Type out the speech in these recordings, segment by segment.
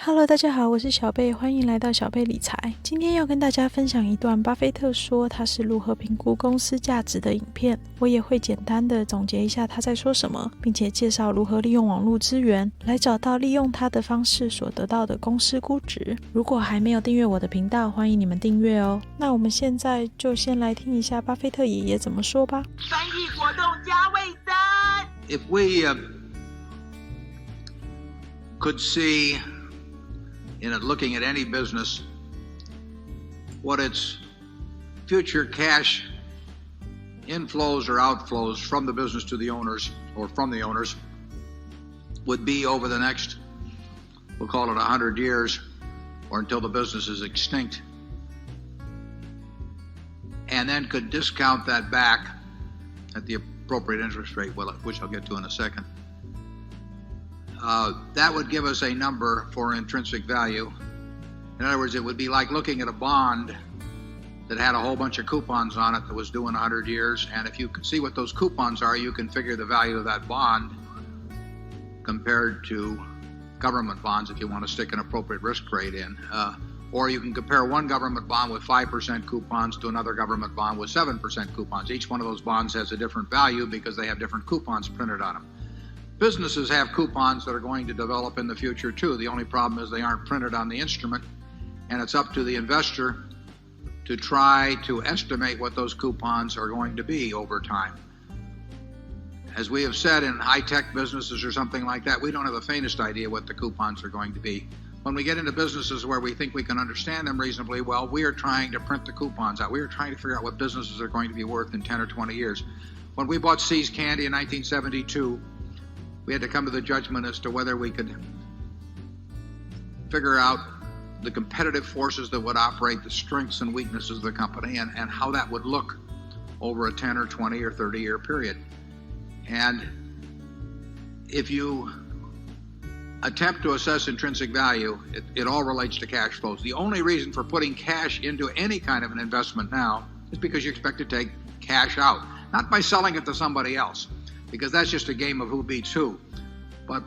Hello， 大家好，我是小贝，欢迎来到小贝理财。今天要跟大家分享一段巴菲特说他是如何评估公司价值的影片，我也会简单的总结一下他在说什么，并且介绍如何利用网络资源来找到利用它的方式所得到的公司估值。如果还没有订阅我的频道，欢迎你们订阅哦。那我们现在就先来听一下巴菲特爷爷怎么说吧。翻译活动加味增。 If we could see in looking at any business what its future cash inflows or outflows from the business to the owners or from the owners would be over the next, we'll call it 100 years or until the business is extinct, and then could discount that back at the appropriate interest rate, which I'll get to in a second. That would give us a number for intrinsic value. In other words, it would be like looking at a bond that had a whole bunch of coupons on it that was due in 100 years, and if you can see what those coupons are, you can figure the value of that bond compared to government bonds if you want to stick an appropriate risk rate in. Or you can compare one government bond with 5% coupons to another government bond with 7% coupons. Each one of those bonds has a different value because they have different coupons printed on them. Businesses have coupons that are going to develop in the future too. The only problem is they aren't printed on the instrument, and it's up to the investor to try to estimate what those coupons are going to be over time. As we have said, in high-tech businesses or something like that, we don't have the faintest idea what the coupons are going to be. When we get into businesses where we think we can understand them reasonably well, we are trying to print the coupons out. We are trying to figure out what businesses are going to be worth in 10 or 20 years. When we bought See's Candy in 1972, we had to come to the judgment as to whether we could figure out the competitive forces that would operate the strengths and weaknesses of the company and how that would look over a 10 or 20 or 30-year period. And if you attempt to assess intrinsic value, it all relates to cash flows. The only reason for putting cash into any kind of an investment now is because you expect to take cash out, not by selling it to somebody else, because that's just a game of who beats who, but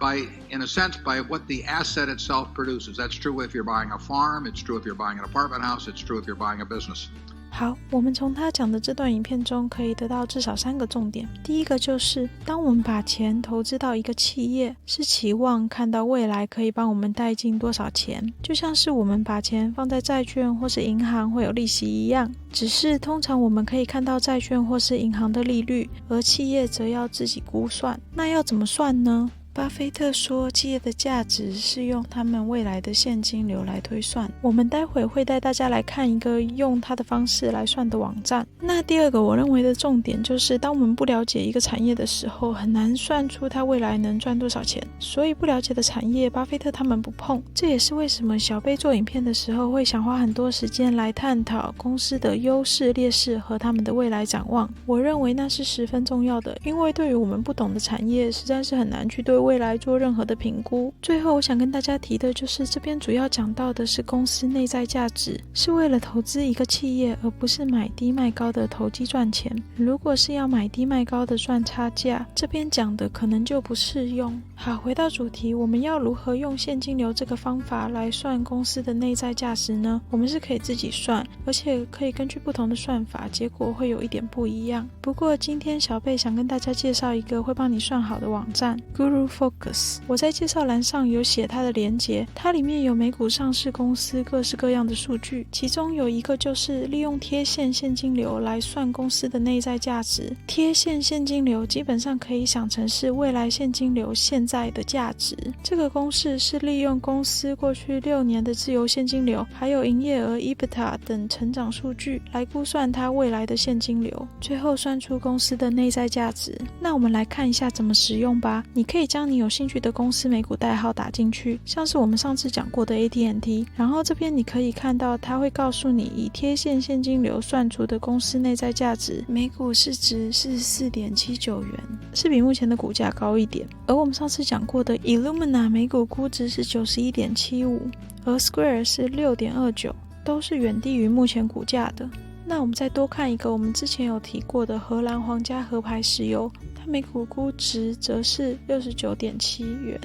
in a sense, by what the asset itself produces. That's true if you're buying a farm, it's true if you're buying an apartment house, it's true if you're buying a business. 好，我们从他讲的这段影片中可以得到至少3个重点。第一个就是，当我们把钱投资到一个企业，是期望看到未来可以帮我们带进多少钱，就像是我们把钱放在债券或是银行会有利息一样，只是通常我们可以看到债券或是银行的利率，而企业则要自己估算。那要怎么算呢？巴菲特说，企业的价值是用他们未来的现金流来推算。我们待会会带大家来看一个用他的方式来算的网站。那第二个我认为的重点就是，当我们不了解一个产业的时候，很难算出它未来能赚多少钱。所以不了解的产业，巴菲特他们不碰。这也是为什么小贝做影片的时候会想花很多时间来探讨公司的优势、劣势和他们的未来展望。我认为那是十分重要的，因为对于我们不懂的产业，实在是很难去对未来做任何的评估。最后我想跟大家提的就是这边主要讲到的是公司内在价值，是为了投资一个企业，而不是买低卖高的投机赚钱。如果是要买低卖高的赚差价，这边讲的可能就不适用。好，回到主题，我们要如何用现金流这个方法来算公司的内在价值呢？我们是可以自己算，而且可以根据不同的算法，结果会有一点不一样。不过今天小贝想跟大家介绍一个会帮你算好的网站 Guru Focus。我在介绍栏上有写它的连结，它里面有美股上市公司各式各样的数据，其中有一个就是利用贴现现金流来算公司的内在价值。贴现现金流基本上可以想成是未来现金流现在的价值。这个公式是利用公司过去6年的自由现金流，还有营业额 EBITDA 等成长数据来估算它未来的现金流，最后算出公司的内在价值。那我们来看一下怎么使用吧。你可以将你有兴趣的公司美股代号打进去，像是我们上次讲过的 AT&T， 然后这边你可以看到它会告诉你以贴现现金流算出的公司内在价值，每股市值是 44.79 元，是比目前的股价高一点。而我们上次讲过的 Illumina 每股估值是 91.75， 而 Square 是 6.29， 都是远低于目前股价的。那我们再多看一个我们之前有提过的荷兰皇家河牌石油，它每股估值则是 69.7 元，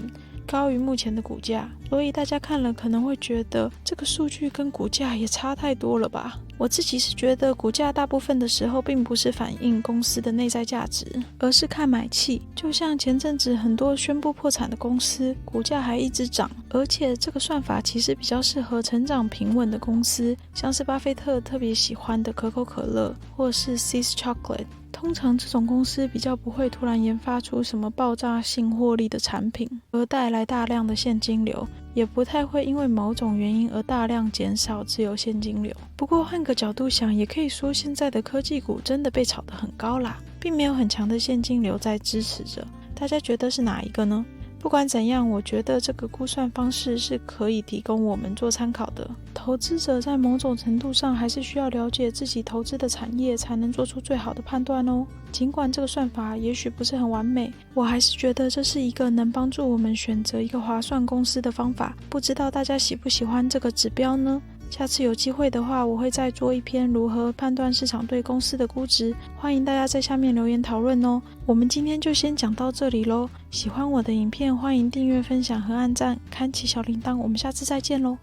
高于目前的股价，所以大家看了可能会觉得这个数据跟股价也差太多了吧。我自己是觉得股价大部分的时候并不是反映公司的内在价值，而是看买气。就像前阵子很多宣布破产的公司，股价还一直涨，而且这个算法其实比较适合成长平稳的公司，像是巴菲特特别喜欢的可口可乐或是 See's Chocolate。通常这种公司比较不会突然研发出什么爆炸性获利的产品，而带来大量的现金流，也不太会因为某种原因而大量减少自由现金流。不过换个角度想，也可以说现在的科技股真的被炒得很高啦，并没有很强的现金流在支持着。大家觉得是哪一个呢？不管怎样，我觉得这个估算方式是可以提供我们做参考的。投资者在某种程度上还是需要了解自己投资的产业，才能做出最好的判断哦。尽管这个算法也许不是很完美，我还是觉得这是一个能帮助我们选择一个划算公司的方法。不知道大家喜不喜欢这个指标呢？下次有机会的话，我会再做一篇如何判断市场对公司的估值，欢迎大家在下面留言讨论哦。我们今天就先讲到这里咯，喜欢我的影片欢迎订阅、分享和按赞，开启小铃铛，我们下次再见咯。